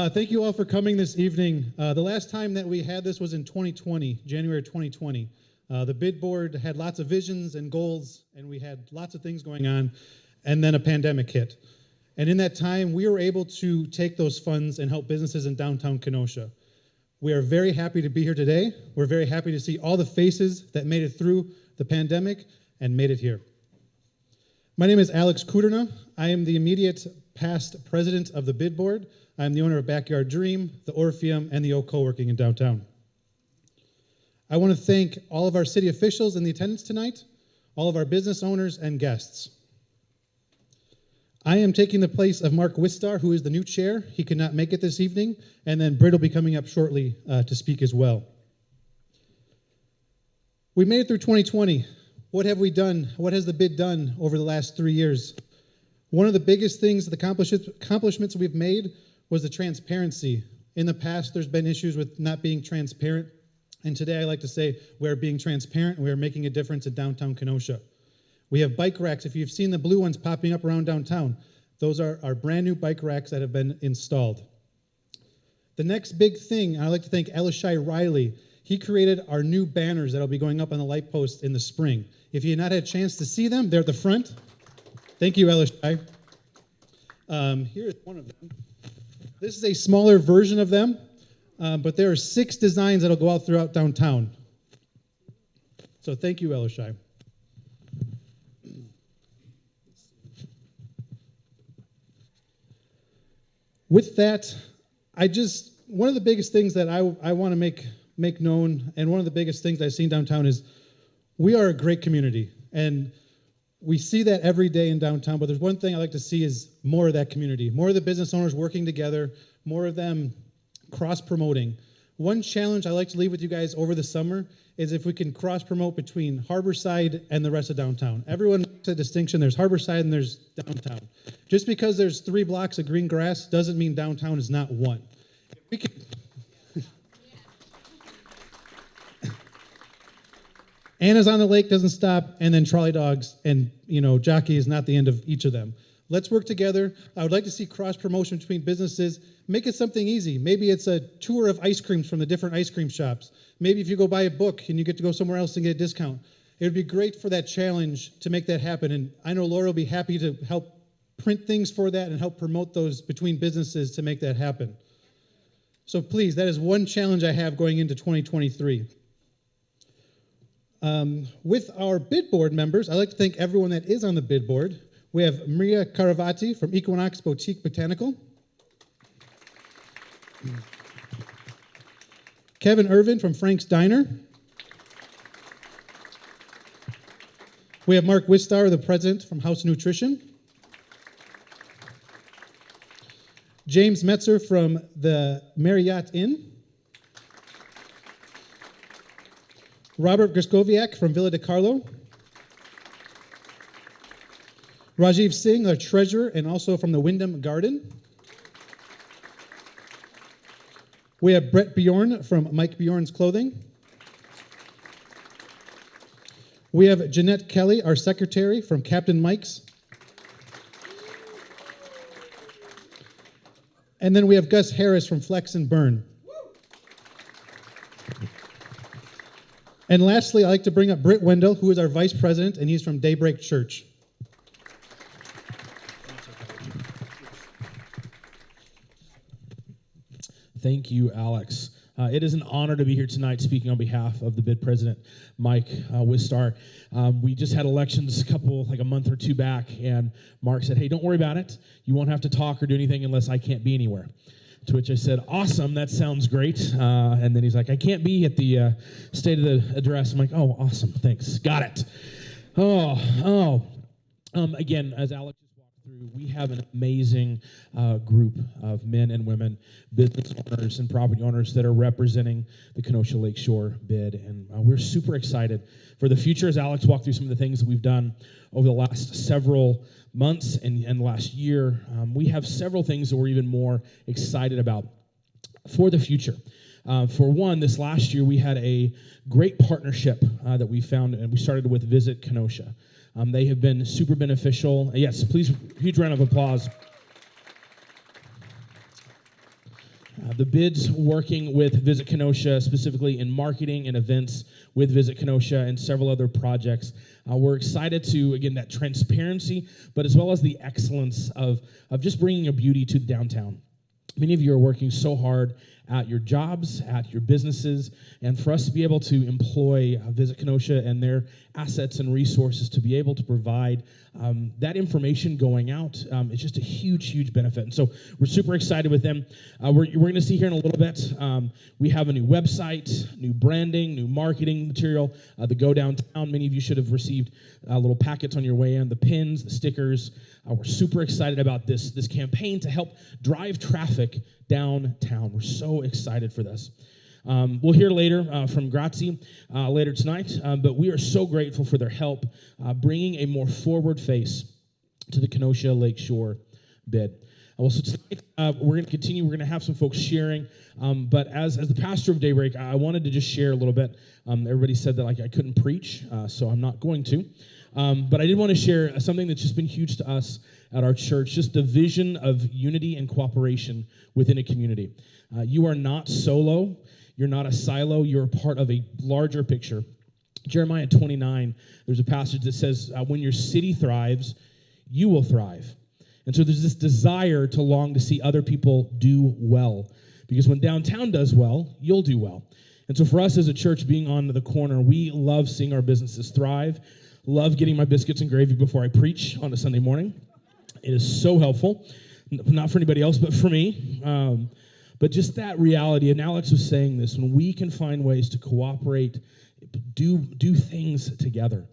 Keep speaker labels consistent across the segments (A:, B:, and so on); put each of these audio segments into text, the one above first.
A: Thank you all for coming this evening. The last time that we had this was in 2020, January 2020. The bid board had lots of visions and goals, and we had lots of things going on, and then a pandemic hit. And in that time, we were able to take those funds and help businesses in downtown Kenosha. We are very happy to be here today. We're very happy to see all the faces that made it through the pandemic and made it here. My name is Alex Kuderna. I am the immediate past president of the bid board. I'm the owner of Backyard Dream, the Orpheum, and the Oak Co-working in downtown. I want to thank all of our city officials in the attendance tonight, all of our business owners and guests. I am taking the place of Mark Wistar, who is the new chair. He could not make it this evening, and then Britt will be coming up shortly to speak as well. We made it through 2020. What have we done? What has the bid done over the last 3 years? One of the biggest things, the accomplishments we've made was the transparency. In the past, there's been issues with not being transparent, and today I like to say we're being transparent and we're making a difference in downtown Kenosha. We have bike racks. If you've seen the blue ones popping up around downtown, those are our brand new bike racks that have been installed. The next big thing, I'd like to thank Elishai Riley. He created our new banners that'll be going up on the light post in the spring. If you have not had a chance to see them, they're at the front. Thank you, Elishai. Here's one of them. This is a smaller version of them, but there are 6 designs that'll go out throughout downtown. So thank you, Elishai. With that, one of the biggest things that I want to make known, and one of the biggest things I've seen downtown is we are a great community. And we see that every day in downtown, but there's one thing I like to see is more of that community, more of the business owners working together, more of them cross-promoting. One challenge I like to leave with you guys over the summer is if we can cross-promote between Harborside and the rest of downtown. Everyone makes a distinction. There's Harborside and there's downtown. Just because there's 3 blocks of green grass doesn't mean downtown is not one. If we can... Anna's on the lake doesn't stop, and then trolley dogs and, jockey is not the end of each of them. Let's work together. I would like to see cross-promotion between businesses. Make it something easy. Maybe it's a tour of ice creams from the different ice cream shops. Maybe if you go buy a book and you get to go somewhere else and get a discount. It would be great for that challenge to make that happen, and I know Laura will be happy to help print things for that and help promote those between businesses to make that happen. So please, that is one challenge I have going into 2023. With our bid board members, I'd like to thank everyone that is on the bid board. We have Maria Caravati from Equinox Boutique Botanical. Kevin Irvin from Frank's Diner. We have Mark Wistar, the president from House Nutrition. James Metzer from the Marriott Inn. Robert Griskoviak from Villa de Carlo. Rajiv Singh, our treasurer, and also from the Wyndham Garden. We have Brett Bjorn from Mike Bjorn's Clothing. We have Jeanette Kelly, our secretary, from Captain Mike's. And then we have Gus Harris from Flex and Burn. And lastly, I'd like to bring up Britt Wendell, who is our vice president, and he's from Daybreak Church.
B: Thank you, Alex. It is an honor to be here tonight speaking on behalf of the bid president, Mike Wistar. We just had elections a month or 2 back, and Mark said, hey, don't worry about it. You won't have to talk or do anything unless I can't be anywhere. To which I said, awesome, that sounds great. And then he's like, I can't be at the State of the Address. I'm like, oh, awesome, thanks, got it. Again, as Alex just walked through, we have an amazing group of men and women, business owners and property owners that are representing the Kenosha Lakeshore bid. And we're super excited for the future as Alex walked through some of the things that we've done over the last several months and last year. We have several things that we're even more excited about for the future. For one, this last year we had a great partnership that we found, and we started with Visit Kenosha. They have been super beneficial. Yes, please, huge round of applause. The bid's working with Visit Kenosha, specifically in marketing and events with Visit Kenosha and several other projects. We're excited to, again, that transparency, but as well as the excellence of just bringing a beauty to downtown. Many of you are working so hard at your jobs, at your businesses, and for us to be able to employ Visit Kenosha and their assets and resources to be able to provide that information going out, it's just a huge, huge benefit. And so we're super excited with them. We're going to see here in a little bit, we have a new website, new branding, new marketing material, the Go Downtown. Many of you should have received little packets on your way in, the pins, the stickers. We're super excited about this campaign to help drive traffic downtown. We're so excited for this. We'll hear later from Grazie later tonight, but we are so grateful for their help bringing a more forward face to the Kenosha Lakeshore bid. So tonight, we're going to continue. We're going to have some folks sharing, but as the pastor of Daybreak, I wanted to just share a little bit. Everybody said that I couldn't preach, so I'm not going to. But I did want to share something that's just been huge to us at our church, just the vision of unity and cooperation within a community. You are not solo. You're not a silo. You're a part of a larger picture. Jeremiah 29, there's a passage that says, when your city thrives, you will thrive. And so there's this desire to long to see other people do well. Because when downtown does well, you'll do well. And so for us as a church being on the corner, we love seeing our businesses thrive. Love getting my biscuits and gravy before I preach on a Sunday morning. It is so helpful. Not for anybody else, but for me. But just that reality, and Alex was saying this, when we can find ways to cooperate, do things together,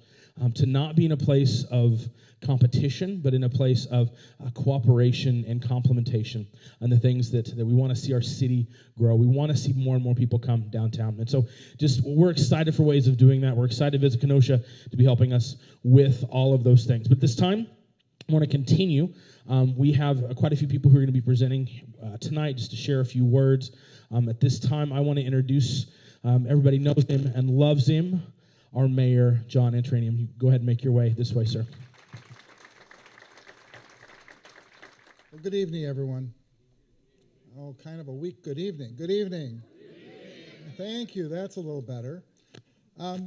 B: to not be in a place of competition, but in a place of cooperation and complementation on the things that we want to see our city grow. We want to see more and more people come downtown. And so just we're excited for ways of doing that. We're excited to Visit Kenosha to be helping us with all of those things. But this time, I want to continue. We have quite a few people who are going to be presenting tonight just to share a few words. At this time, I want to introduce, everybody knows him and loves him, our mayor, John Antranium. You go ahead and make your way this way, sir.
C: Well, good evening, everyone. Oh, kind of a weak good evening. Good evening.
D: Good evening.
C: Thank you. That's a little better. I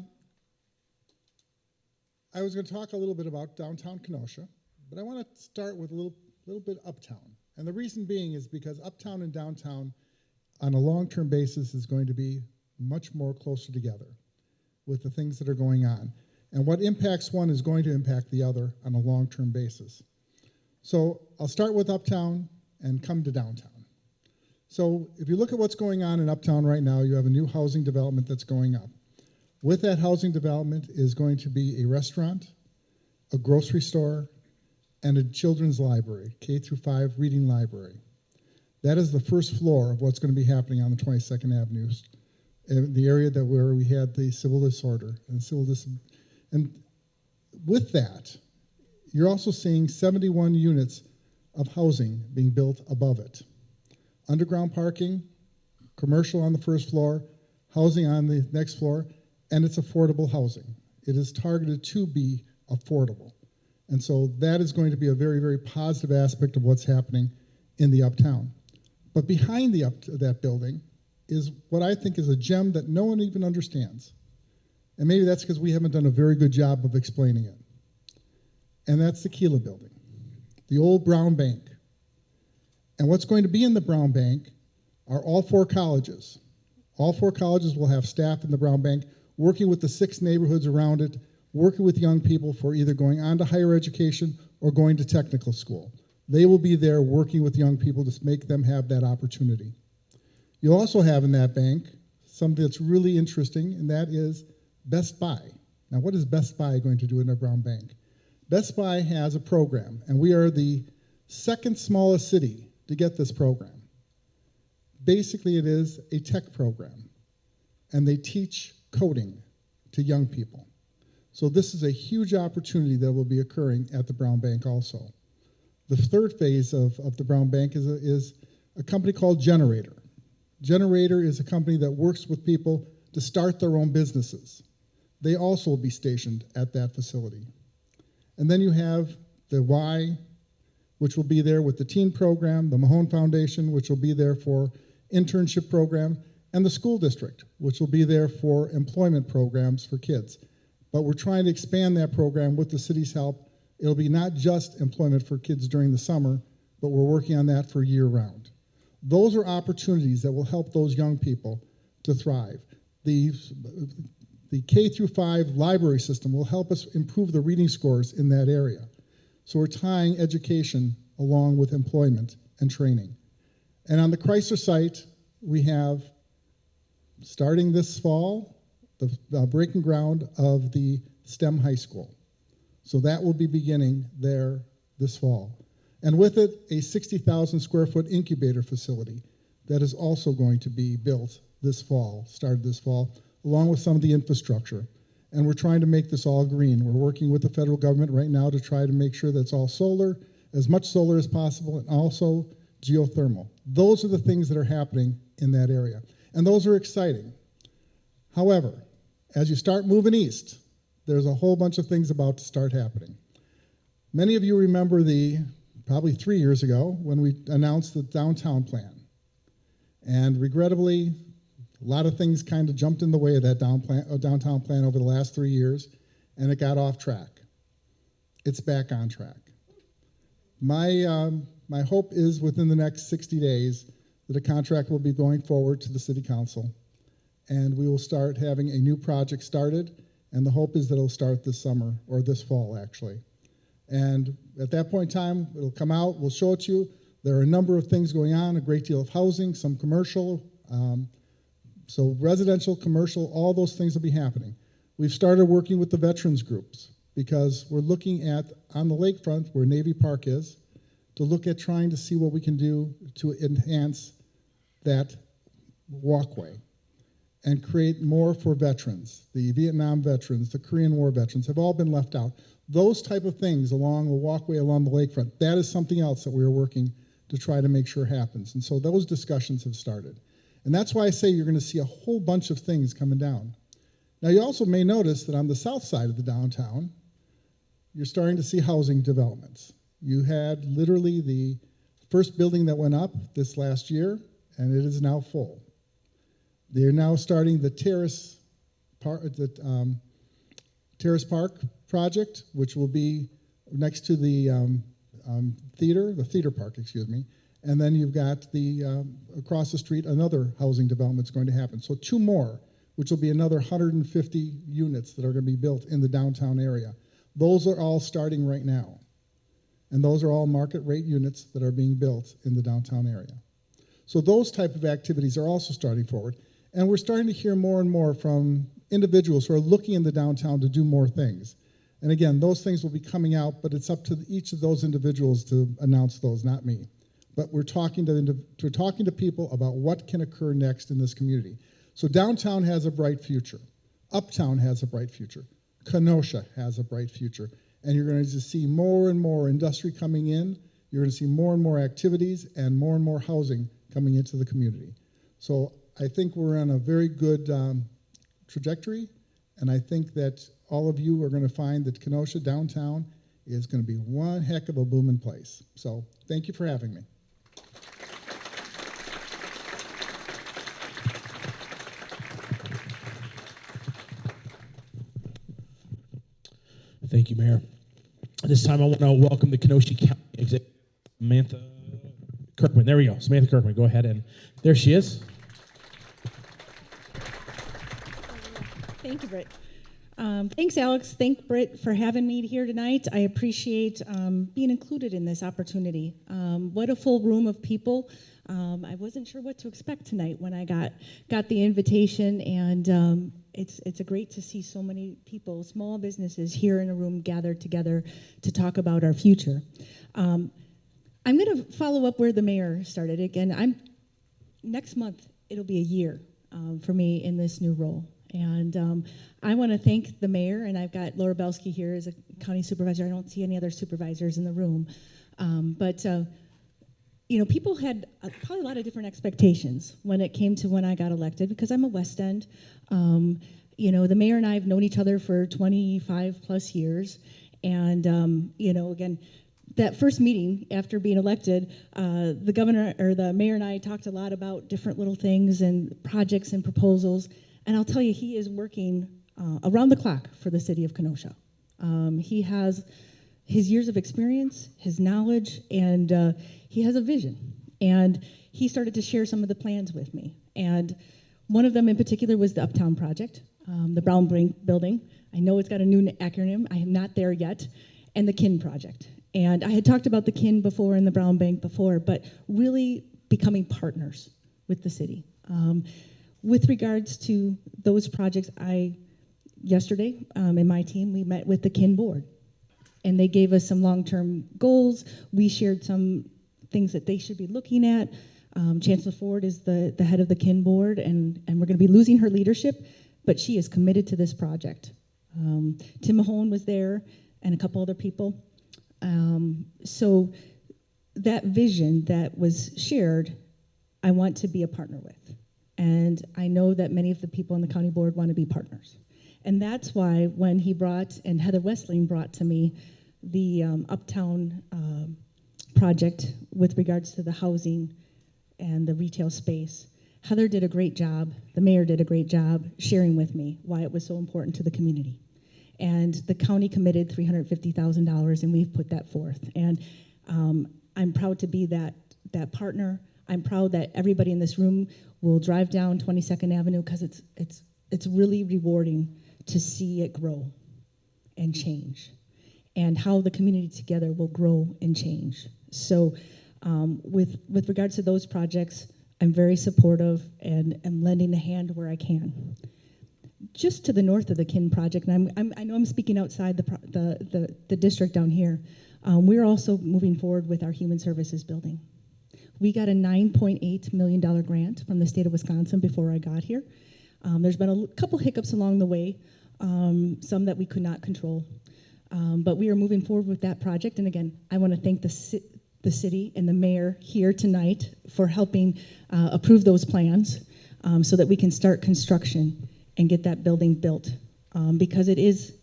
C: was going to talk a little bit about downtown Kenosha, but I want to start with a little bit uptown. And the reason being is because uptown and downtown on a long-term basis is going to be much more closer together with the things that are going on. And what impacts one is going to impact the other on a long-term basis. So I'll start with uptown and come to downtown. So if you look at what's going on in uptown right now, you have a new housing development that's going up. With that housing development is going to be a restaurant, a grocery store, and a children's library, K-5 reading library. That is the first floor of what's going to be happening on the 22nd Avenue, the area where we had the civil disorder and with that, you're also seeing 71 units of housing being built above it. Underground parking, commercial on the first floor, housing on the next floor, and it's affordable housing. It is targeted to be affordable. And so that is going to be a very, very positive aspect of what's happening in the uptown. But behind that building is what I think is a gem that no one even understands. And maybe that's because we haven't done a very good job of explaining it. And that's the Keela building, the old Brown Bank. And what's going to be in the Brown Bank are all four colleges. All four colleges will have staff in the Brown Bank working with the 6 neighborhoods around it, working with young people for either going on to higher education or going to technical school. They will be there working with young people to make them have that opportunity. You'll also have in that bank something that's really interesting, and that is Best Buy. Now, what is Best Buy going to do in their Brown Bank? Best Buy has a program, and we are the second smallest city to get this program. Basically, it is a tech program, and they teach coding to young people. So this is a huge opportunity that will be occurring at the Brown Bank also. The third phase of the Brown Bank is a company called Generator. Generator is a company that works with people to start their own businesses. They also will be stationed at that facility. And then you have the Y, which will be there with the teen program, the Mahone Foundation, which will be there for internship program, and the school district, which will be there for employment programs for kids. But we're trying to expand that program with the city's help. It'll be not just employment for kids during the summer, but we're working on that for year-round. Those are opportunities that will help those young people to thrive. The K through 5 library system will help us improve the reading scores in that area. So we're tying education along with employment and training. And on the Chrysler site, we have, starting this fall, the breaking ground of the STEM high school. So that will be beginning there this fall. And with it, a 60,000 square foot incubator facility that is also going to be built this fall, started this fall, along with some of the infrastructure. And we're trying to make this all green. We're working with the federal government right now to try to make sure that's all solar, as much solar as possible, and also geothermal. Those are the things that are happening in that area. And those are exciting. However, as you start moving east, there's a whole bunch of things about to start happening. Many of you remember probably 3 years ago when we announced the downtown plan. And regrettably, a lot of things kind of jumped in the way of that downtown plan over the last 3 years, and it got off track. It's back on track. My hope is within the next 60 days that a contract will be going forward to the City Council, and we will start having a new project started, and the hope is that it'll start this summer, or this fall, actually. And at that point in time, it'll come out, we'll show it to you. There are a number of things going on, a great deal of housing, some commercial, so residential, commercial, all those things will be happening. We've started working with the veterans groups because we're looking at, on the lakefront where Navy Park is, to look at trying to see what we can do to enhance that walkway and create more for veterans. The Vietnam veterans, the Korean War veterans have all been left out. Those type of things along the walkway along the lakefront, that is something else that we are working to try to make sure happens. And so those discussions have started. And that's why I say you're going to see a whole bunch of things coming down. Now you also may notice that on the south side of the downtown, you're starting to see housing developments. You had literally the first building that went up this last year, and it is now full. They're now starting the Terrace Park project, which will be next to the theater park, excuse me. And then you've got the, across the street, another housing development's going to happen. So 2 more, which will be another 150 units that are going to be built in the downtown area. Those are all starting right now. And those are all market rate units that are being built in the downtown area. So those type of activities are also starting forward. And we're starting to hear more and more from individuals who are looking in the downtown to do more things. And again, those things will be coming out, but it's up to each of those individuals to announce those, not me. But we're talking to people about what can occur next in this community. So downtown has a bright future. Uptown has a bright future. Kenosha has a bright future. And you're going to see more and more industry coming in. You're going to see more and more activities and more housing coming into the community. So I think we're on a very good trajectory, and I think that all of you are going to find that Kenosha downtown is going to be one heck of a booming place. So thank you for having me.
B: Thank you, Mayor. This time I want to welcome the Kenosha County Executive, Samantha Kirkman. There we go. Samantha Kirkman, go ahead. And there she is.
D: Thank you, Britt. Thanks, Alex. Thank Britt for having me here tonight. I appreciate being included in this opportunity. What a full room of people. I wasn't sure what to expect tonight when I got the invitation, and it's great to see so many people, small businesses here in a room gathered together to talk about our future. I'm going to follow up where the mayor started. Again, next month it'll be a year for me in this new role. And I want to thank the mayor, and I've got Laura Belsky here as a county supervisor. I don't see any other supervisors in the room. But people had probably a lot of different expectations when it came to when I got elected, because I'm a West End. The mayor and I have known each other for 25 plus years. And, again, that first meeting after being elected, the governor or the mayor and I talked a lot about different little things and projects and proposals. And I'll tell you, he is working around the clock for the city of Kenosha. He has his years of experience, his knowledge, and he has a vision. And he started to share some of the plans with me. And one of them in particular was the Uptown Project, the Brown Building. I know it's got a new acronym. I am not there yet. And the KIN Project. And I had talked about the KIN before and the Brown Bank before, but really becoming partners with the city. With regards to those projects, yesterday, in my team, we met with the KIN board. And they gave us some long-term goals. We shared some things that they should be looking at. Chancellor Ford is the head of the KIN board, and we're going to be losing her leadership, but she is committed to this project. Tim Mahone was there, and a couple other people. So that vision that was shared, I want to be a partner with. And I know that many of the people on the county board want to be partners. And that's why when he brought, and Heather Westling brought to me, the Uptown project with regards to the housing and the retail space, Heather did a great job, the mayor did a great job sharing with me why it was so important to the community. And the county committed $350,000, and we've put that forth. And I'm proud to be that partner. I'm proud that everybody in this room will drive down 22nd Avenue because it's really rewarding to see it grow and change, and how the community together will grow and change. So with regards to those projects, I'm very supportive and am lending a hand where I can. Just to the north of the KIN project, and I know I'm speaking outside the district down here, we're also moving forward with our human services building. We got a $9.8 million grant from the state of Wisconsin before I got here. There's been a couple hiccups along the way, some that we could not control, but we are moving forward with that project. And again, I want to thank the city and the mayor here tonight for helping approve those plans so that we can start construction and get that building built, because it is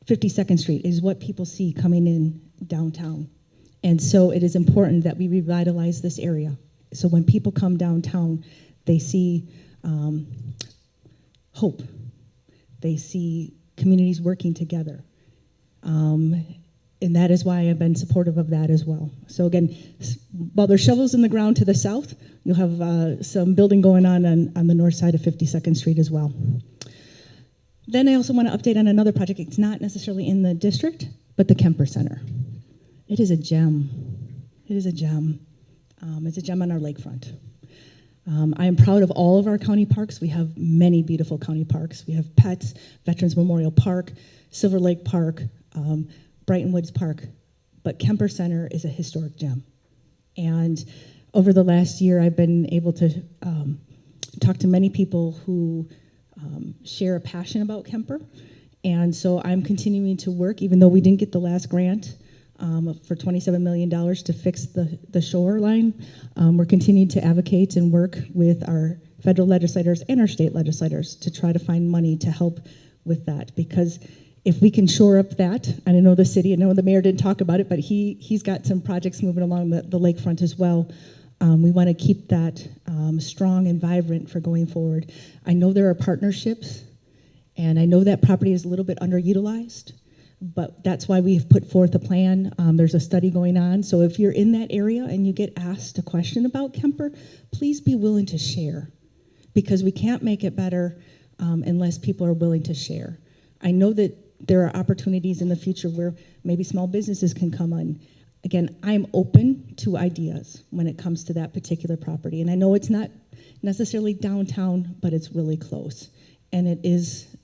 D: 52nd Street is what people see coming in downtown. And so it is important that we revitalize this area. So when people come downtown, they see hope. They see communities working together. And that is why I've been supportive of that as well. So again, while there's shovels in the ground to the south, you'll have some building going on the north side of 52nd Street as well. Then I also want to update on another project. It's not necessarily in the district, but the Kemper Center. It is a gem. It is a gem. It's a gem on our lakefront. I am proud of all of our county parks. We have many beautiful county parks. We have Pets, Veterans Memorial Park, Silver Lake Park, Brighton Woods Park, but Kemper Center is a historic gem. And over the last year, I've been able to talk to many people who share a passion about Kemper. And so I'm continuing to work, even though we didn't get the last grant for $27 million to fix the shoreline. We're continuing to advocate and work with our federal legislators and our state legislators to try to find money to help with that. Because if we can shore up that, and I know the city, I know the mayor didn't talk about it, but he's got some projects moving along the lakefront as well. We want to keep that strong and vibrant for going forward. I know there are partnerships, and I know that property is a little bit underutilized, but that's why we've put forth a plan. There's a study going on, so if you're in that area and you get asked a question about Kemper, please be willing to share, because we can't make it better unless people are willing to share. I know that there are opportunities in the future where maybe small businesses can come on. Again, I'm open to ideas when it comes to that particular property. And I know it's not necessarily downtown, but it's really close. And it is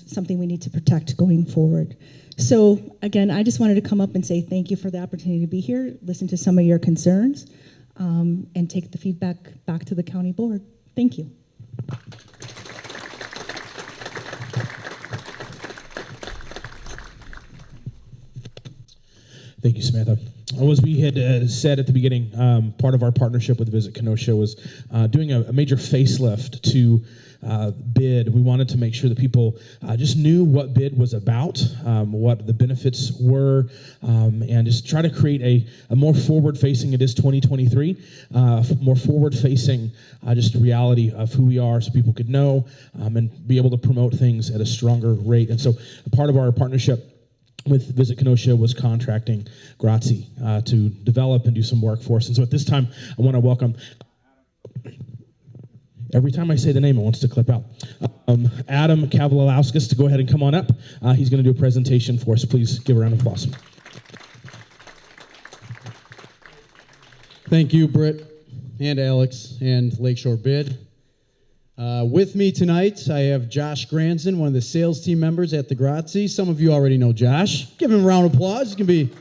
D: something we need to protect going forward. So again, I just wanted to come up and say thank you for the opportunity to be here, listen to some of your concerns, and take the feedback back to the county board. Thank you.
B: Thank you, Samantha. Well, as we had said at the beginning, part of our partnership with Visit Kenosha was doing a major facelift to BID. We wanted to make sure that people just knew what BID was about, what the benefits were, and just try to create a more forward-facing, it is 2023, more forward-facing just reality of who we are so people could know and be able to promote things at a stronger rate. And so a part of our partnership with Visit Kenosha was contracting Grazi to develop and do some work for us. And so at this time, I want to welcome, every time I say the name, it wants to clip out, Adam Kavalauskas to go ahead and come on up. He's going to do a presentation for us. Please give a round of applause.
E: Thank you, Britt and Alex and Lakeshore Bid. With me tonight, I have Josh Granson, one of the sales team members at the Grazi. Some of you already know Josh. Give him a round of applause. He's going to be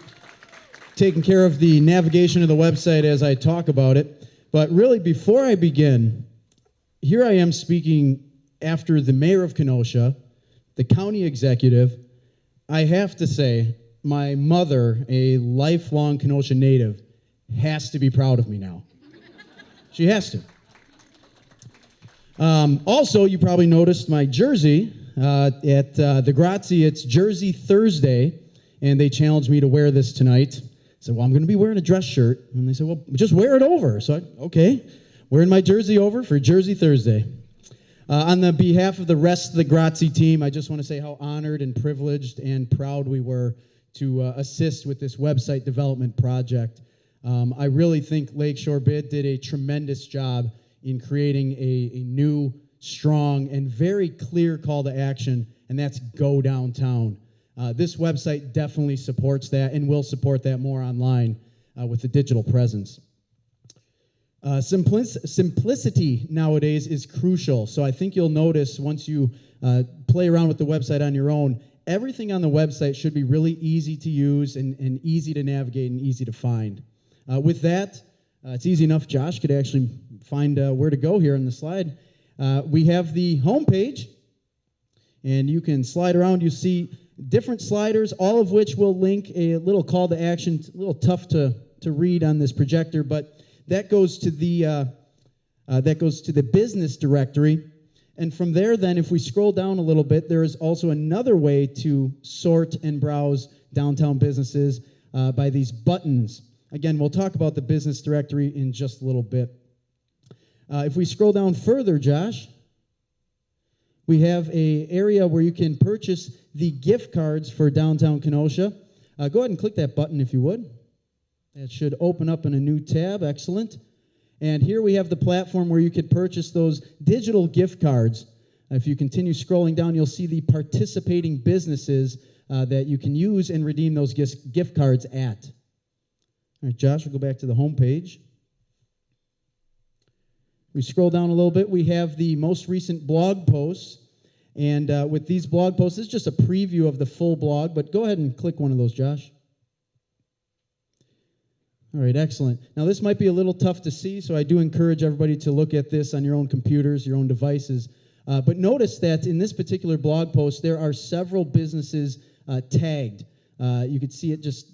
E: taking care of the navigation of the website as I talk about it. But really, before I begin, here I am speaking after the mayor of Kenosha, the county executive. I have to say, my mother, a lifelong Kenosha native, has to be proud of me now. She has to. Also, you probably noticed my jersey at the Grazi. It's Jersey Thursday, and they challenged me to wear this tonight. I said, well, I'm going to be wearing a dress shirt. And they said, well, just wear it over. So, okay, wearing my jersey over for Jersey Thursday. On the behalf of the rest of the Grazi team, I just want to say how honored and privileged and proud we were to assist with this website development project. I really think Lakeshore Bid did a tremendous job in creating a new, strong, and very clear call to action, and that's go downtown. This website definitely supports that and will support that more online with the digital presence. Simplicity nowadays is crucial, so I think you'll notice once you play around with the website on your own, everything on the website should be really easy to use and easy to navigate and easy to find. With that, it's easy enough. Josh could actually find where to go here in the slide. We have the home page, and you can slide around. You see different sliders, all of which will link a little call to action. It's a little tough to read on this projector, but that goes to the business directory. And from there, then, if we scroll down a little bit, there is also another way to sort and browse downtown businesses by these buttons. Again, we'll talk about the business directory in just a little bit. If we scroll down further, Josh, we have an area where you can purchase the gift cards for downtown Kenosha. Go ahead and click that button if you would. That should open up in a new tab. Excellent. And here we have the platform where you could purchase those digital gift cards. If you continue scrolling down, you'll see the participating businesses that you can use and redeem those gift cards at. All right, Josh, we'll go back to the home page. We scroll down a little bit. We have the most recent blog posts. And with these blog posts, this is just a preview of the full blog, but go ahead and click one of those, Josh. All right, excellent. Now, this might be a little tough to see, so I do encourage everybody to look at this on your own computers, your own devices. But notice that in this particular blog post, there are several businesses tagged. You could see it just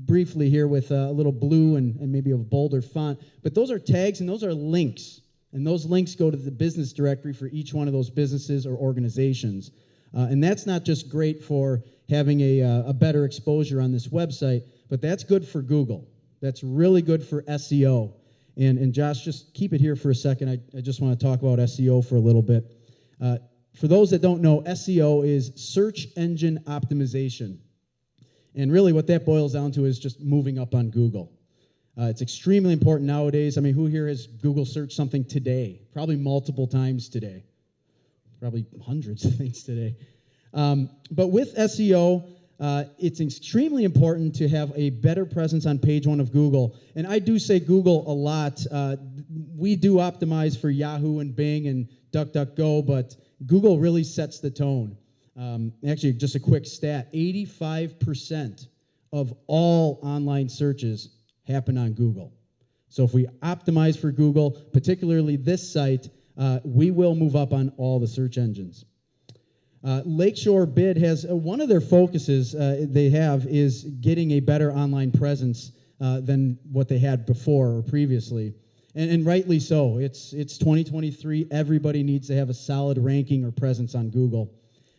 E: briefly here with a little blue and maybe a bolder font. But those are tags, and those are links. And those links go to the business directory for each one of those businesses or organizations. And that's not just great for having a better exposure on this website, but that's good for Google. That's really good for SEO. And Josh, just keep it here for a second. I just want to talk about SEO for a little bit. For those that don't know, SEO is search engine optimization. And really what that boils down to is just moving up on Google. It's extremely important nowadays. I mean, who here has Google searched something today? Probably multiple times today. Probably hundreds of things today. But with SEO, it's extremely important to have a better presence on page one of Google. And I do say Google a lot. We do optimize for Yahoo and Bing and DuckDuckGo, but Google really sets the tone. Actually, just a quick stat, 85% of all online searches happen on Google. So if we optimize for Google, particularly this site, we will move up on all the search engines. Lakeshore Bid has one of their focuses they have is getting a better online presence than what they had before or previously. And rightly so. It's 2023. Everybody needs to have a solid ranking or presence on Google.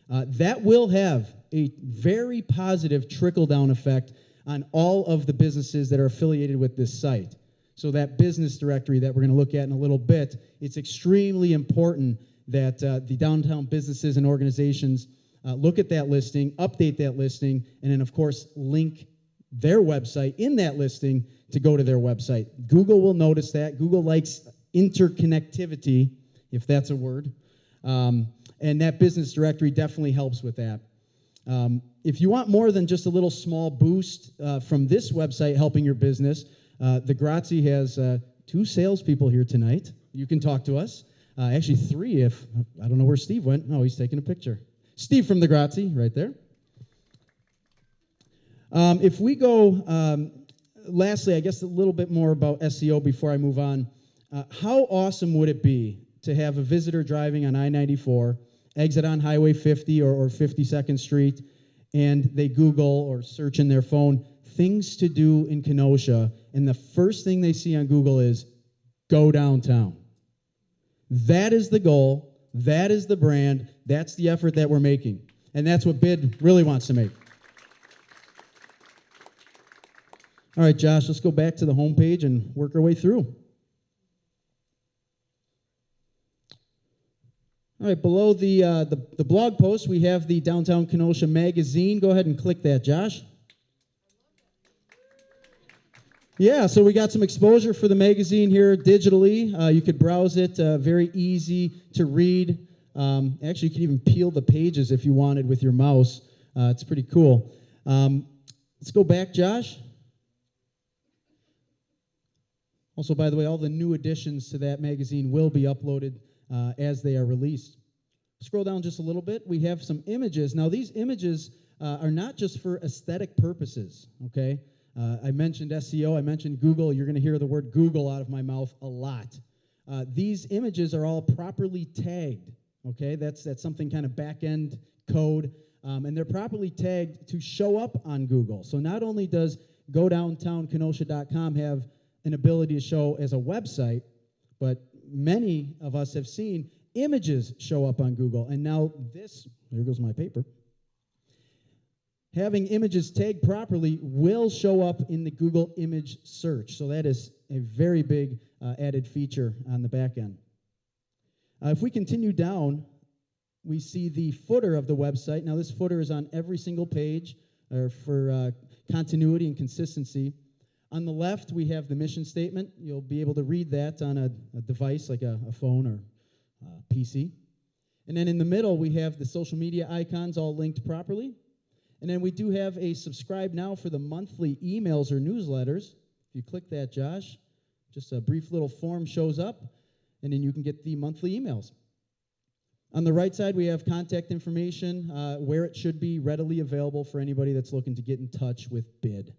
E: That will have a very positive trickle-down effect on all of the businesses that are affiliated with this site. So that business directory that we're going to look at in a little bit, it's extremely important that the downtown businesses and organizations look at that listing, update that listing, and then, of course, link their website in that listing to go to their website. Google will notice that. Google likes interconnectivity, if that's a word. And that business directory definitely helps with that. If you want more than just a little small boost from this website helping your business, the Grazie has 2 salespeople here tonight. You can talk to us. Actually, 3 if, I don't know where Steve went. Oh, he's taking a picture. Steve from the Grazie, right there. If we go, lastly, I guess a little bit more about SEO before I move on. How awesome would it be to have a visitor driving on I-94, exit on Highway 50 or 52nd Street, and they Google or search in their phone things to do in Kenosha, and the first thing they see on Google is go downtown. That is the goal. That is the brand. That's the effort that we're making. And that's what BID really wants to make. All right, Josh, let's go back to the homepage and work our way through. All right, below the blog post, we have the Downtown Kenosha magazine. Go ahead and click that, Josh. Yeah, so we got some exposure for the magazine here digitally. You could browse it, very easy to read. Actually, you can even peel the pages if you wanted with your mouse. It's pretty cool. Let's go back, Josh. Also, by the way, all the new additions to that magazine will be uploaded as they are released. Scroll down just a little bit. We have some images. Now, these images are not just for aesthetic purposes, okay? I mentioned SEO. I mentioned Google. You're going to hear the word Google out of my mouth a lot. These images are all properly tagged, okay? That's something kind of back-end code, and they're properly tagged to show up on Google. So not only does GoDowntownKenosha.com have an ability to show as a website, but many of us have seen images show up on Google. And now this, there goes my paper, having images tagged properly will show up in the Google image search. So that is a very big added feature on the back end. If we continue down, we see the footer of the website. Now this footer is on every single page for continuity and consistency. On the left, we have the mission statement. You'll be able to read that on a device like a phone or PC. And then in the middle, we have the social media icons all linked properly. And then we do have a subscribe now for the monthly emails or newsletters. If you click that, Josh, just a brief little form shows up, and then you can get the monthly emails. On the right side, we have contact information, where it should be readily available for anybody that's looking to get in touch with BID.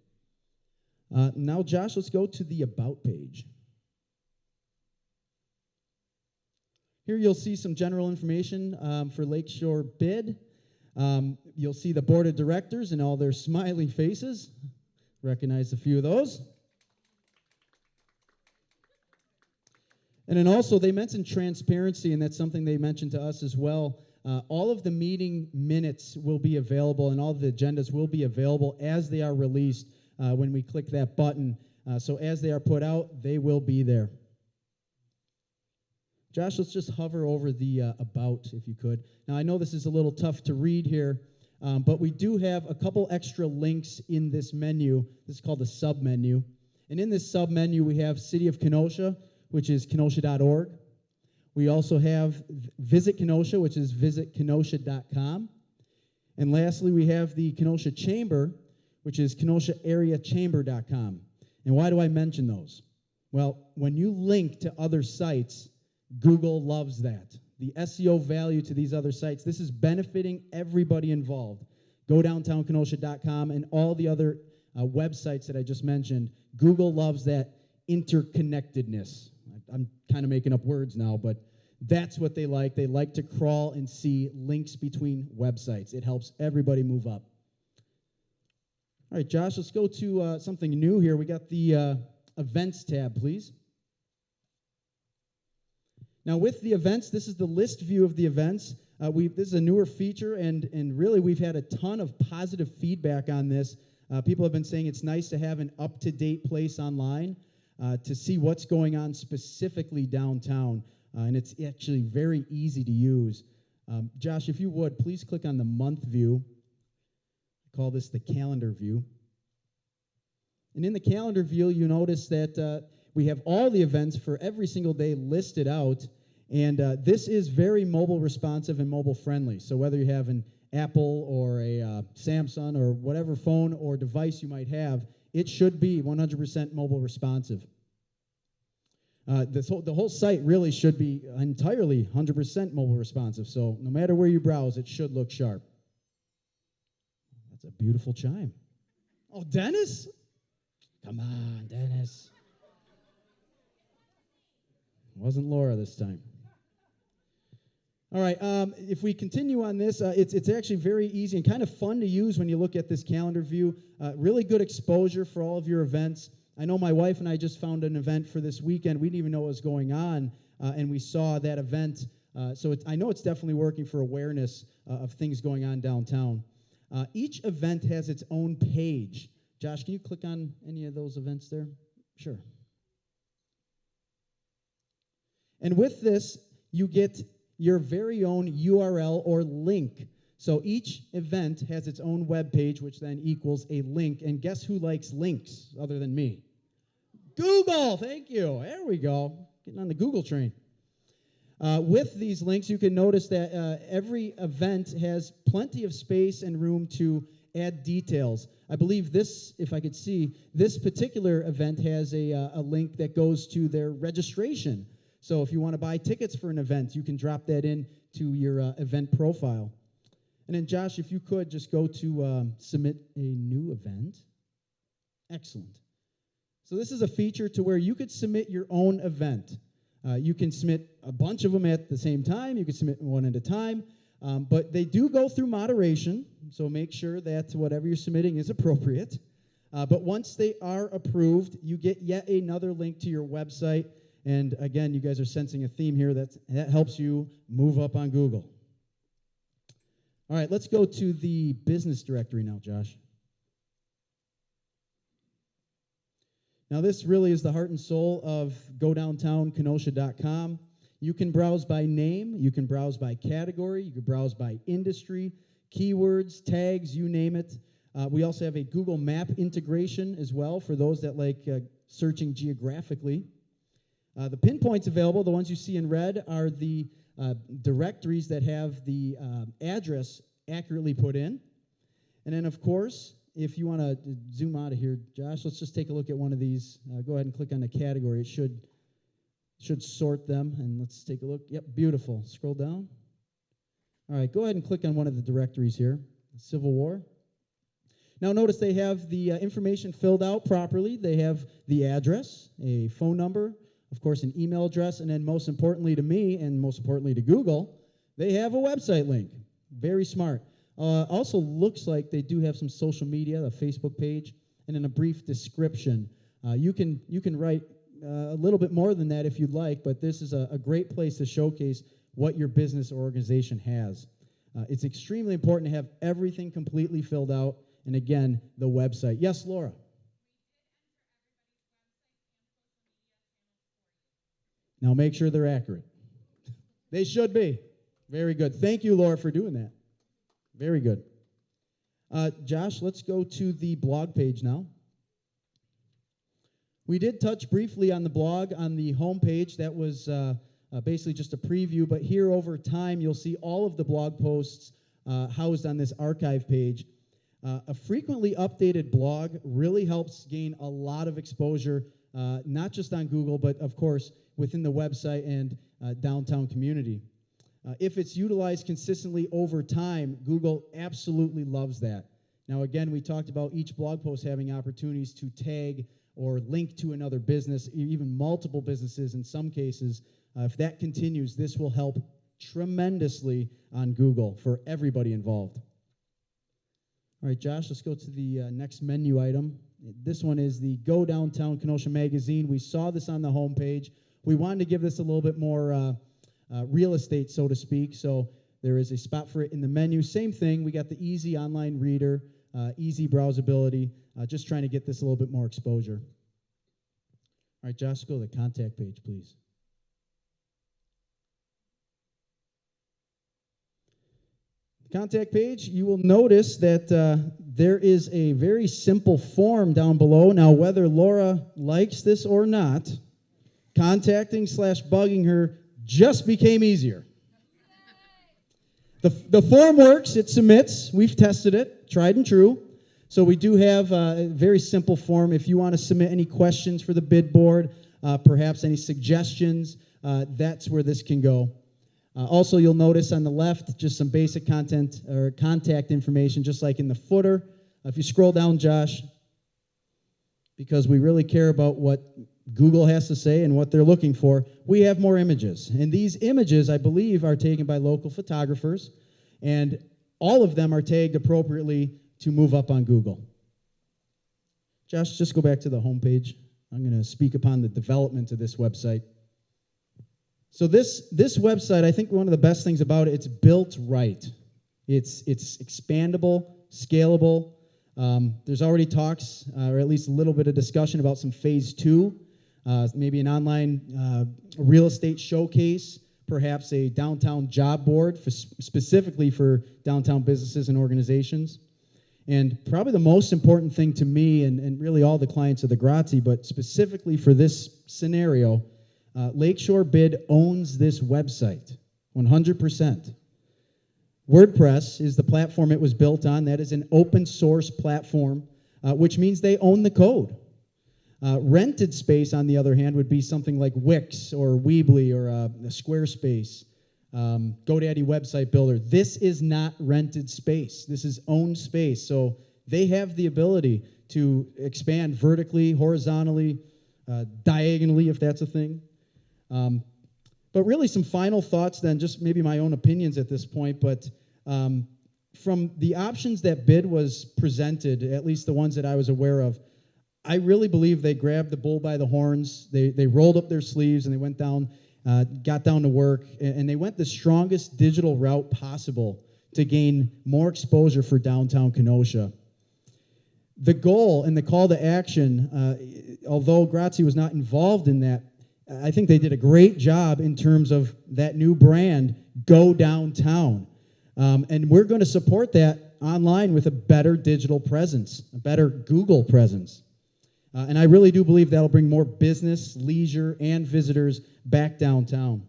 E: Now, Josh, let's go to the About page. Here you'll see some general information for Lakeshore BID. You'll see the board of directors and all their smiling faces. Recognize a few of those. And then also, they mentioned transparency, and that's something they mentioned to us as well. All of the meeting minutes will be available, and all the agendas will be available as they are released when we click that button. So as they are put out, they will be there. Josh, let's just hover over the About, if you could. Now, I know this is a little tough to read here, but we do have a couple extra links in this menu. This is called the sub-menu. And in this sub-menu, we have City of Kenosha, which is kenosha.org. We also have Visit Kenosha, which is visitkenosha.com. And lastly, we have the Kenosha Chamber, which is kenosha-area-chamber.com. And why do I mention those? Well, when you link to other sites, Google loves that. The SEO value to these other sites, this is benefiting everybody involved. GoDowntownKenosha.com and all the other websites that I just mentioned, Google loves that interconnectedness. I'm kind of making up words now, but That's what they like. They like to crawl and see links between websites. It helps everybody move up. All right, Josh, let's go to something new here. We got the events tab, please. Now, with the events, this is the list view of the events. This is a newer feature, and really we've had a ton of positive feedback on this. People have been saying it's nice to have an up-to-date place online to see what's going on specifically downtown, and it's actually very easy to use. Josh, if you would, please click on the month view. I call this the calendar view. And in the calendar view, you notice that we have all the events for every single day listed out. And this is very mobile responsive and mobile friendly. So whether you have an Apple or a Samsung or whatever phone or device you might have, it should be 100% mobile responsive. The whole site really should be entirely 100% mobile responsive. So no matter where you browse, it should look sharp. That's a beautiful chime. Oh, Dennis? Come on, Dennis. It wasn't Laura this time. All right, if we continue on this, it's actually very easy and kind of fun to use when you look at this calendar view. Really good exposure for all of your events. I know my wife and I just found an event for this weekend. We didn't even know what was going on, and we saw that event. So I know it's definitely working for awareness of things going on downtown. Each event has its own page. Josh, can you click on any of those events there? Sure. And with this, you get your very own URL or link. So each event has its own web page, which then equals a link. And guess who likes links other than me? Google, thank you. There we go. Getting on the Google train. With these links, you can notice that every event has plenty of space and room to add details. I believe this, if I could see, this particular event has a link that goes to their registration. So if you want to buy tickets for an event, you can drop that in to your event profile. And then, Josh, if you could just go to submit a new event. Excellent. So this is a feature to where you could submit your own event. You can submit a bunch of them at the same time. You can submit one at a time. But they do go through moderation, so make sure that whatever you're submitting is appropriate. But once they are approved, you get yet another link to your website. And again, you guys are sensing a theme here that helps you move up on Google. All right, let's go to the business directory now, Josh. Now, this really is the heart and soul of GoDowntownKenosha.com. You can browse by name, you can browse by category, you can browse by industry, keywords, tags, you name it. We also have a Google Map integration as well for those that like searching geographically. The pinpoints available, the ones you see in red, are the directories that have the address accurately put in. And then, of course, if you want to zoom out of here, Josh, let's just take a look at one of these. Go ahead and click on the category. It should sort them, and let's take a look. Yep, beautiful. Scroll down. All right, go ahead and click on one of the directories here, Civil War. Now notice they have the information filled out properly. They have the address, a phone number, of course, an email address, and then most importantly to me, and most importantly to Google, they have a website link. Very smart. Also looks like they do have some social media, a Facebook page, and then a brief description. You can write a little bit more than that if you'd like, but this is a great place to showcase what your business or organization has. It's extremely important to have everything completely filled out, and again, the website. Yes, Laura? Now make sure they're accurate. They should be. Very good. Thank you, Laura, for doing that. Very good. Josh, let's go to the blog page now. We did touch briefly on the blog on the home page. That was basically just a preview, but here over time, you'll see all of the blog posts housed on this archive page. A frequently updated blog really helps gain a lot of exposure, not just on Google, but of course, within the website and downtown community. If it's utilized consistently over time, Google absolutely loves that. Now, again, we talked about each blog post having opportunities to tag or link to another business, even multiple businesses in some cases, If that continues, this will help tremendously on Google for everybody involved. All right, Josh, let's go to the next menu item. This one is the Go Downtown Kenosha magazine. We saw this on the homepage. We wanted to give this a little bit more real estate, so to speak, so there is a spot for it in the menu. Same thing, we got the easy online reader, easy browsability, just trying to get this a little bit more exposure. All right, Josh, go to the contact page, please. Contact page, you will notice that there is a very simple form down below. Now, whether Laura likes this or not, contacting/bugging her just became easier. The form works, it submits. We've tested it, tried and true. So we do have a very simple form. If you want to submit any questions for the bid board, perhaps any suggestions, that's where this can go. Also, you'll notice on the left just some basic content or contact information, just like in the footer. If you scroll down, Josh, because we really care about what Google has to say and what they're looking for, we have more images. And these images, I believe, are taken by local photographers, and all of them are tagged appropriately to move up on Google. Josh, just go back to the homepage. I'm going to speak upon the development of this website. So this website, I think one of the best things about it, it's built right. It's expandable, scalable. There's already talks, or at least a little bit of discussion about some phase 2, maybe an online real estate showcase, perhaps a downtown job board specifically for downtown businesses and organizations. And probably the most important thing to me, and really all the clients of the Grazie, but specifically for this scenario, Lakeshore Bid owns this website, 100%. WordPress is the platform it was built on. That is an open source platform, which means they own the code. Rented space, on the other hand, would be something like Wix or Weebly or Squarespace, GoDaddy website builder. This is not rented space. This is owned space. So they have the ability to expand vertically, horizontally, diagonally, if that's a thing. But really some final thoughts then, just maybe my own opinions at this point, but from the options that bid was presented, at least the ones that I was aware of, I really believe they grabbed the bull by the horns. They rolled up their sleeves and they went down, got down to work, and they went the strongest digital route possible to gain more exposure for downtown Kenosha. The goal and the call to action, although Grazie was not involved in that, I think they did a great job in terms of that new brand, Go Downtown. And we're going to support that online with a better digital presence, a better Google presence. And I really do believe that'll bring more business, leisure, and visitors back downtown.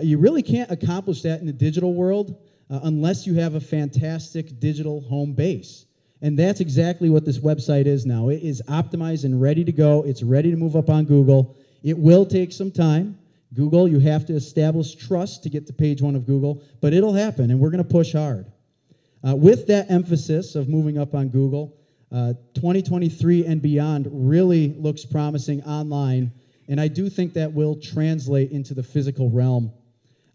E: You really can't accomplish that in the digital world unless you have a fantastic digital home base. And that's exactly what this website is now. It is optimized and ready to go. It's ready to move up on Google. It will take some time. Google, you have to establish trust to get to page 1 of Google, but it'll happen, and we're going to push hard. With that emphasis of moving up on Google, 2023 and beyond really looks promising online, and I do think that will translate into the physical realm.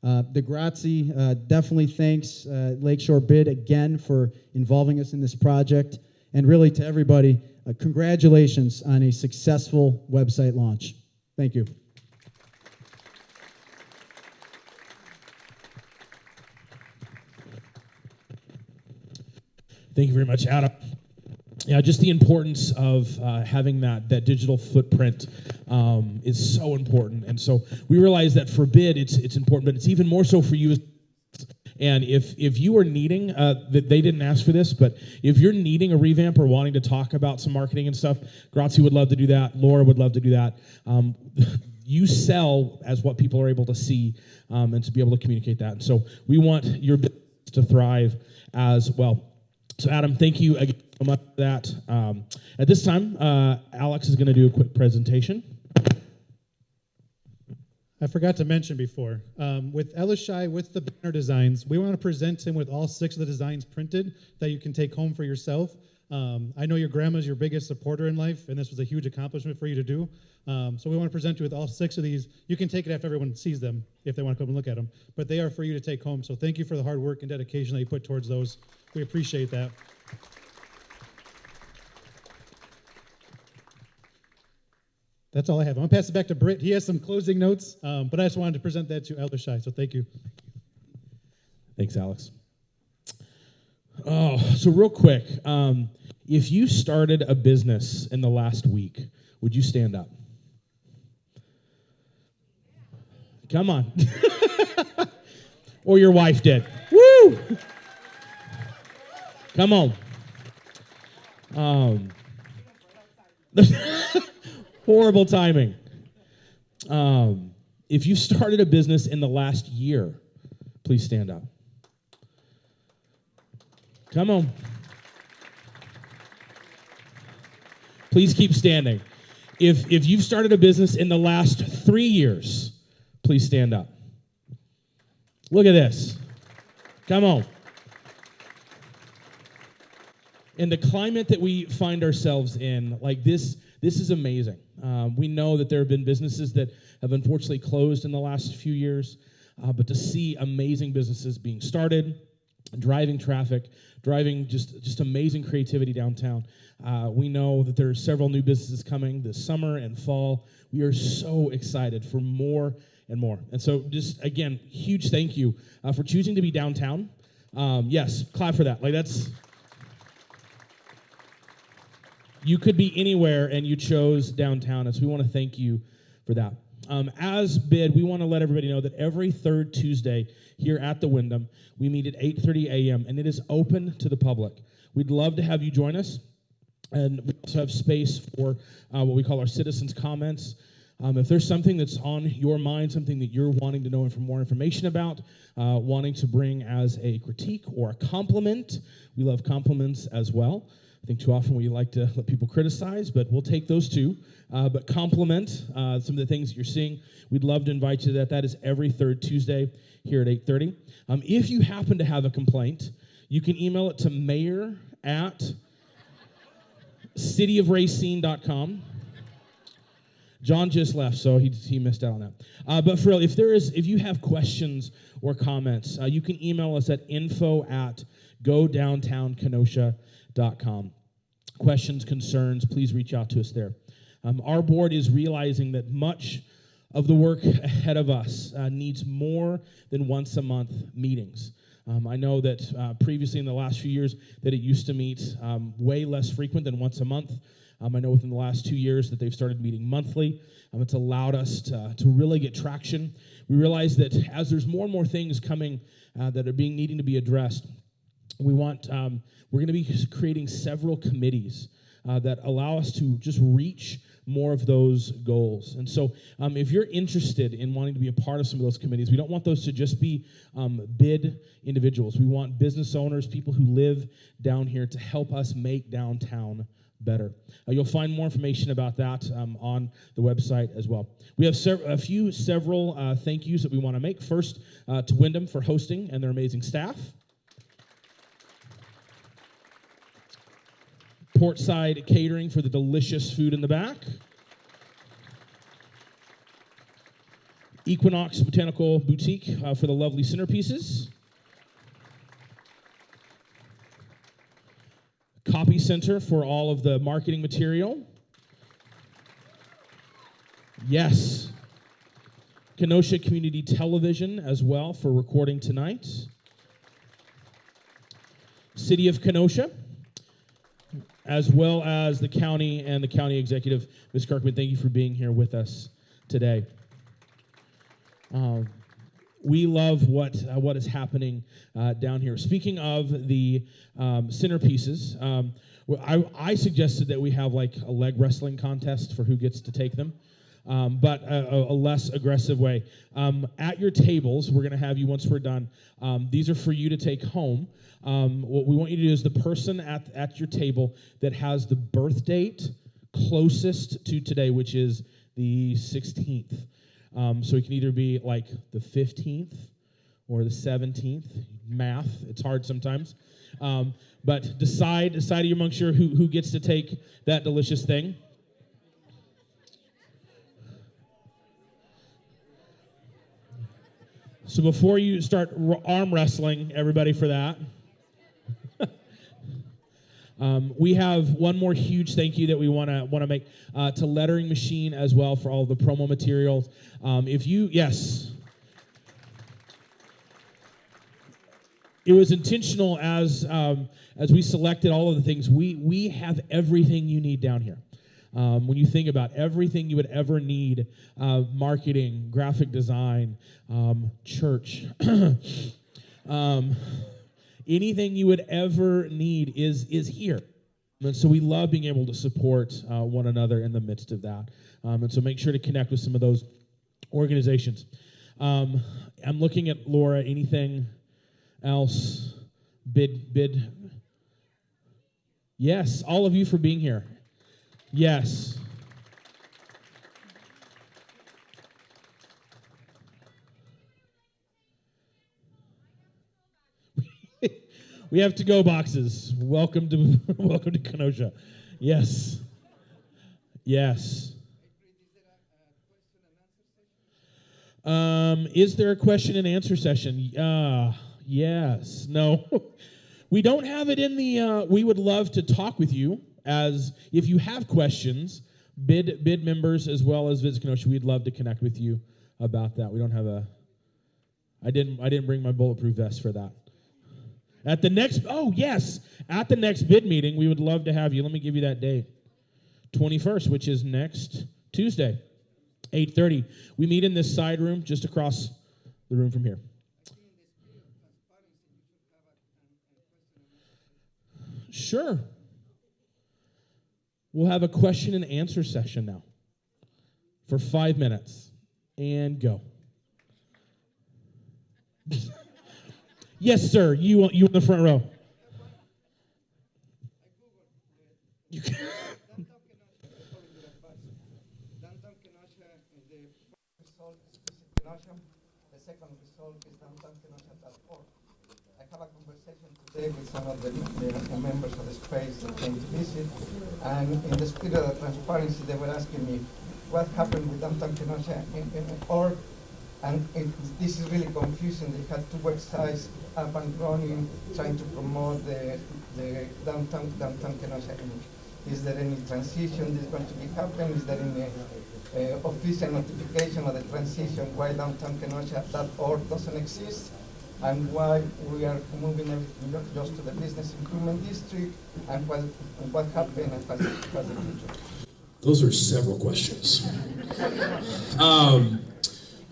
E: The Grazie definitely thanks Lakeshore Bid again for involving us in this project, and really to everybody, congratulations on a successful website launch. Thank you.
B: Thank you very much, Adam. Yeah, just the importance of having that digital footprint is so important. And so we realize that for bid, it's important, but it's even more so for you. And if you are needing, they didn't ask for this, but if you're needing a revamp or wanting to talk about some marketing and stuff, Grazie would love to do that. Laura would love to do that. You sell as what people are able to see and to be able to communicate that. And so we want your business to thrive as well. So Adam, thank you again so much for that. At this time, Alex is going to do a quick presentation.
A: I forgot to mention before, with Elishai, with the banner designs, we want to present him with all 6 of the designs printed that you can take home for yourself. I know your grandma's your biggest supporter in life, and this was a huge accomplishment for you to do. So we want to present you with all 6 of these. You can take it after everyone sees them if they want to come and look at them, but they are for you to take home. So thank you for the hard work and dedication that you put towards those. We appreciate that. That's all I have. I'm going to pass it back to Britt. He has some closing notes, but I just wanted to present that to Elder Shai, so thank you.
B: Thanks, Alex. Oh, so real quick, if you started a business in the last week, would you stand up? Come on. Or your wife did. Woo! Come on. Horrible timing. If you started a business in the last year, please stand up. Come on. Please keep standing. If you've started a business in the last 3 years, please stand up. Look at this. Come on. In the climate that we find ourselves in, like this is amazing. We know that there have been businesses that have unfortunately closed in the last few years, but to see amazing businesses being started, driving traffic, driving just amazing creativity downtown. We know that there are several new businesses coming this summer and fall. We are so excited for more and more. And so just, again, huge thank you for choosing to be downtown. Yes, clap for that. Like that's... You could be anywhere, and you chose downtown, and so we want to thank you for that. As BID, we want to let everybody know that every third Tuesday here at the Wyndham, we meet at 8:30 a.m., and it is open to the public. We'd love to have you join us, and we also have space for what we call our citizens' comments. If there's something that's on your mind, something that you're wanting to know more information about, wanting to bring as a critique or a compliment, we love compliments as well. I think too often we like to let people criticize, but we'll take those too. But compliment some of the things that you're seeing. We'd love to invite you to that. That is every third Tuesday here at 8:30. If you happen to have a complaint, you can email it to mayor@cityofracine.com. John just left, so he missed out on that. But for real, if you have questions or comments, you can email us at info@godowntownkenosha.com. Questions, concerns, please reach out to us there. Our board is realizing that much of the work ahead of us needs more than once a month meetings. I know that previously in the last few years that it used to meet way less frequent than once a month. I know within the last 2 years that they've started meeting monthly. It's allowed us to really get traction. We realize that as there's more and more things coming that are needing to be addressed, we're going to be creating several committees that allow us to just reach more of those goals. And so if you're interested in wanting to be a part of some of those committees, we don't want those to just be BID individuals. We want business owners, people who live down here to help us make downtown better. You'll find more information about that on the website as well. We have several thank yous that we want to make. First, to Wyndham for hosting and their amazing staff. Portside Catering for the delicious food in the back. Equinox Botanical Boutique for the lovely centerpieces. Copy Center for all of the marketing material. Yes. Kenosha Community Television as well for recording tonight. City of Kenosha, as well as the county and the county executive. Ms. Kirkman, thank you for being here with us today. We love what is happening down here. Speaking of the centerpieces, I suggested that we have like a leg wrestling contest for who gets to take them, but a less aggressive way. At your tables, we're going to have you, once we're done, these are for you to take home. What we want you to do is the person at your table that has the birth date closest to today, which is the 16th. So it can either be like the 15th or the 17th. Math, it's hard sometimes. But decide amongst you who gets to take that delicious thing. So before you start arm wrestling everybody for that, we have one more huge thank you that we want to make to Lettering Machine as well for all the promo materials. It was intentional as we selected all of the things. We have everything you need down here. When you think about everything you would ever need, marketing, graphic design, church, anything you would ever need is here. And so we love being able to support one another in the midst of that. And so make sure to connect with some of those organizations. I'm looking at Laura. Anything else? Bid. Yes, all of you for being here. Yes. We have to-go boxes. Welcome to Kenosha. Yes. Yes. Is there a question and answer session? Yes. No. We don't have it in the, we would love to talk with you as if you have questions, bid members as well as Visit Kenosha, we'd love to connect with you about that. We don't have I didn't bring my bulletproof vest for that. At the next bid meeting, we would love to have you. Let me give you that date. 21st, which is next Tuesday, 8:30. We meet in this side room just across the room from here. Sure. We'll have a question and answer session now for 5 minutes. And go. Yes, sir. You in the front row. You can.
F: Downtown Kenosha, the result is Kenosha. The second result is downtownkenosha.org. I have a conversation today with some of the members of the space that came to visit, and in the spirit of transparency, they were asking me what happened with downtown Kenosha org, and this is really confusing. They had two websites up and running, trying to promote the downtown Kenosha image. Is there any transition that's going to be happening? Is there any official notification of the transition why downtownkenosha.org doesn't exist? And why we are moving everything just to the business improvement district, and what happened and what's the future?
G: Those are several questions.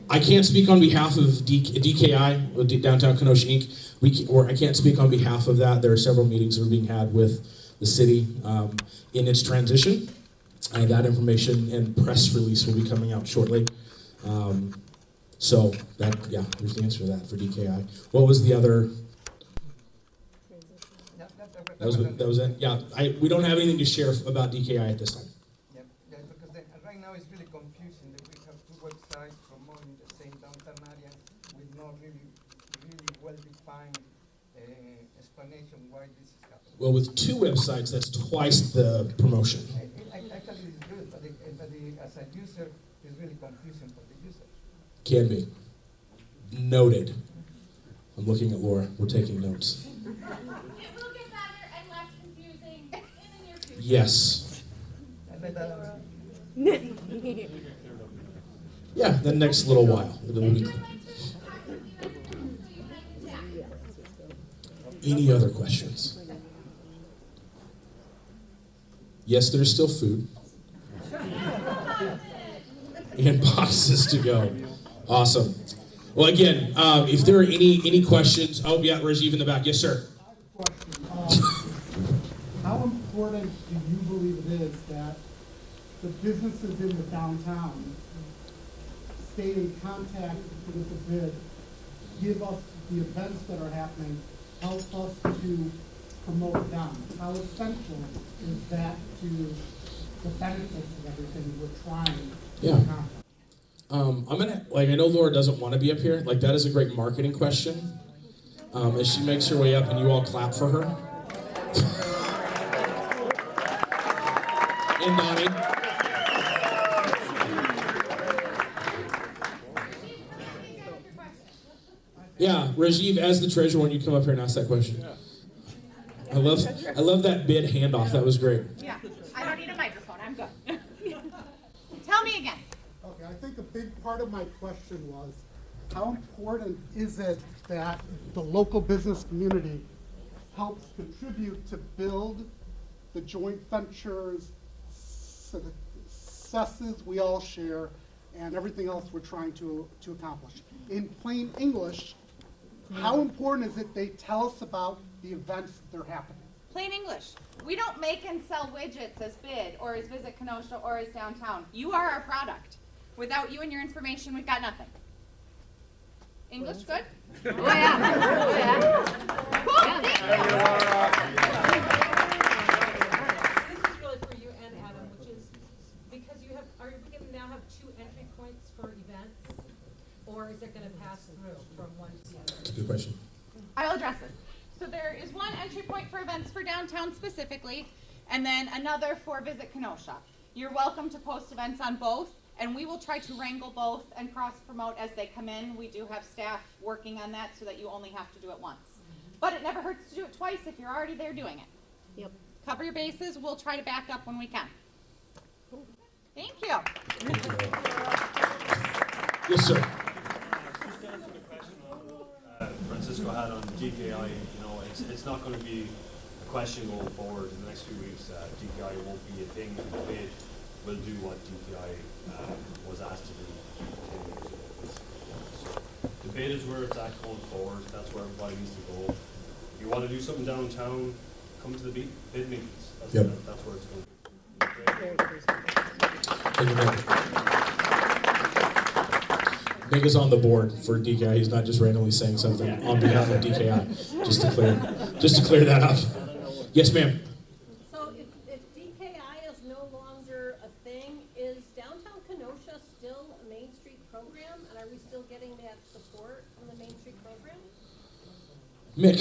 G: I can't speak on behalf of DKI, Downtown Kenosha Inc. Or I can't speak on behalf of that. There are several meetings that are being had with the city in its transition. That information and press release will be coming out shortly. So there's the answer to that for DKI. What was the other? That was it. Yeah, we don't have anything to share about DKI at this time.
F: Yeah, because right now it's really confusing that we have two websites promoting the same downtown area with no really well-defined explanation why this is happening.
G: Well, with two websites, that's twice the promotion.
F: Actually, it's good, but as a user, it's really confusing for the user.
G: Can be. Noted. I'm looking at Laura. We're taking notes.
H: It will get better and less confusing in the near future.
G: Yes. Yeah, the next little while. It'll be. Any other questions? Yes, there's still food. And boxes to go. Awesome. Well, again, if there are any questions, oh yeah, Rajiv in the back. Yes, sir.
I: How important do you believe it is that the businesses in the downtown stay in contact with the bid, give us the events that are happening, help us to promote them? How essential is that to the benefits of everything we're trying to accomplish?
G: I'm gonna, like, I know Laura doesn't want to be up here. Like, that is a great marketing question. As she makes her way up and you all clap for her. And Donnie. Yeah, Rajiv, as the treasurer, when you come up here and ask that question. I love that bid handoff. That was great.
H: Yeah, I don't need a microphone. I'm good. Tell me again.
I: Okay, I think a big part of my question was, how important is it that the local business community helps contribute to build the joint ventures, successes we all share, and everything else we're trying to accomplish? In plain English, how important is it they tell us about the events that are happening?
H: Plain English. We don't make and sell widgets as Bid or as Visit Kenosha or as Downtown. You are our product. Without you and your information, we've got nothing. English good? Oh yeah. Oh yeah. Cool.
J: This is really for you and Adam, which is because you have, are we going to now have 2 entry points for events? Or is it going to pass through from one to the other?
G: That's a good question.
H: I'll address it. So there is one entry point for events for downtown specifically, and then another for Visit Kenosha. You're welcome to post events on both, and we will try to wrangle both and cross-promote as they come in. We do have staff working on that so that you only have to do it once. But it never hurts to do it twice if you're already there doing it.
D: Yep.
H: Cover your bases. We'll try to back up when we can. Thank you.
G: Yes, sir.
K: Francisco had on DKI, you know, it's not going to be a question going forward in the next few weeks. DKI won't be a thing. The bid will do what DKI was asked to do 10 years ago. So the bid is where it's at going forward. That's where everybody needs to go. If you want to do something downtown, come to the bid meetings. That's where it's going to be.
G: Thank you, Nick. Nick is on the board for DKI. He's not just randomly saying something on behalf of DKI. Just to clear that up. Yes, ma'am.
J: So if DKI is no longer a thing, is Downtown Kenosha still a Main Street program? And are we still getting that support from the Main Street program?
G: Mick.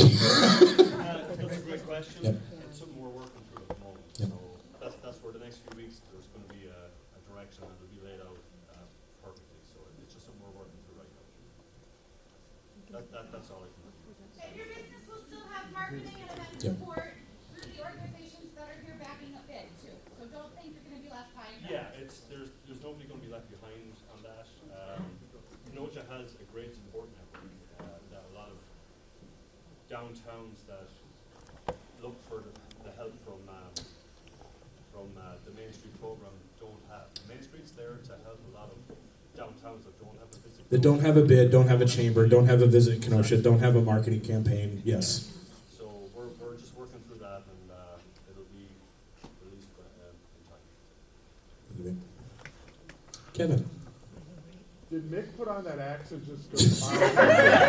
K: That's a great question.
G: Yep.
K: It's something we're working through at the moment.
G: Yep.
K: So that's where the next few weeks there's going to be a direction and it'll be laid out perfectly. So it's just something we're working through right now. That's all I can do.
H: And your business will still have marketing and event
G: Yep.
H: support through the organizations that are here backing up Bid too. So don't think you're going to be left behind.
K: Yeah, there's nobody going to be left behind on that. Kenosha has a great support network that a lot of downtowns that look for the help from the Main Street program don't have. Main Street's there to help a lot of downtowns that don't have a visit.
G: That don't have a bid, don't have a chamber, don't have a Visit Kenosha, don't have a marketing campaign. Yes.
K: So we're just working through that, and it'll be released in time.
G: Kevin.
L: Did Mick put on that accent just to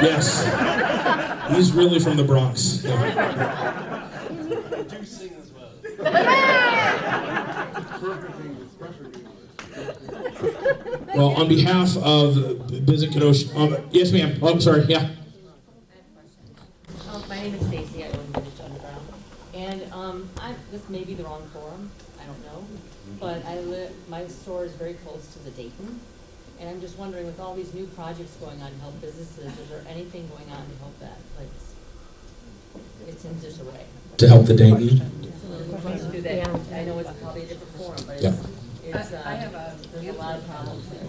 G: Yes. He's really from the Bronx. Yeah.
K: I do sing as well.
L: perfect English, perfect English.
G: Well, on behalf of Visit Kenosha, yes, ma'am. Oh, I'm sorry. Yeah.
M: My name is Stacy. I own Village Underground, and this may be the wrong forum. I don't know, but my store is very close to the Dayton, and I'm just wondering, with all these new projects going on to help businesses, is there anything going on to help that? Like, it's in disarray.
G: To help the Dayton.
M: Yeah. I know it's probably a different forum, but
G: Yeah.
M: there's a lot of problems there.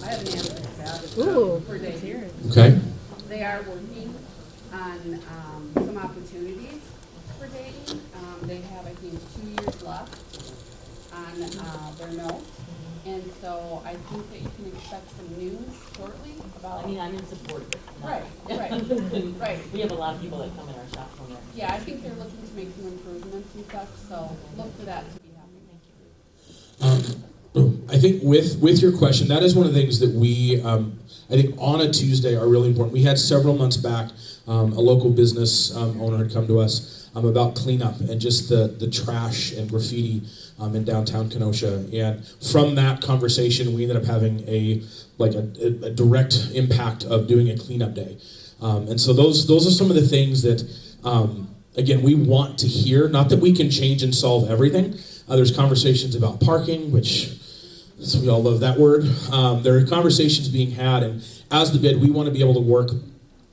N: I have an answer to that. For Dayton.
G: Okay.
N: They are working on some opportunities for Dayton. They have, I think, 2 years left on their note. And so I think that you can expect some news shortly about.
M: I mean, I'm in support of it.
N: Right.
M: We have a lot of people that come in our shop from there.
N: Yeah, I think they're looking to make some improvements and such, so look for that to be happening.
G: I think with your question, that is one of the things that we, I think on a Tuesday are really important. We had several months back, a local business owner had come to us about cleanup and just the trash and graffiti in downtown Kenosha. And from that conversation, we ended up having a direct impact of doing a cleanup day. And so those are some of the things that, again, we want to hear. Not that we can change and solve everything. There's conversations about parking, which so we all love that word. There are conversations being had, and as the bid, we want to be able to work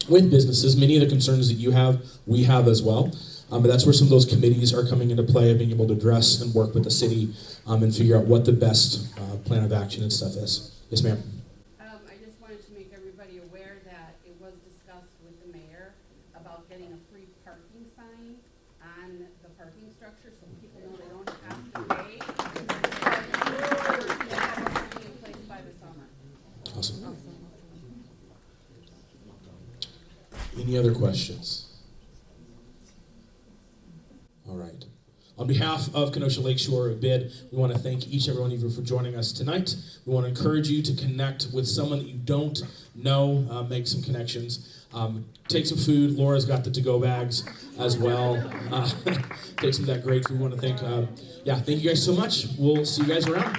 G: with businesses. Many of the concerns that you have, we have as well. But that's where some of those committees are coming into play, of being able to address and work with the city and figure out what the best plan of action and stuff is. Yes, ma'am.
N: I just wanted to make everybody aware that it was discussed with the mayor about getting a free parking sign on the parking structure so people know they don't have to pay. But have it in place by the summer.
G: Awesome. Any other questions? All right. On behalf of Kenosha Lakeshore Bid, we want to thank each and every one of you for joining us tonight. We want to encourage you to connect with someone that you don't know, make some connections. Take some food. Laura's got the to-go bags as well. Take some of that great food. We want to thank you guys so much. We'll see you guys around.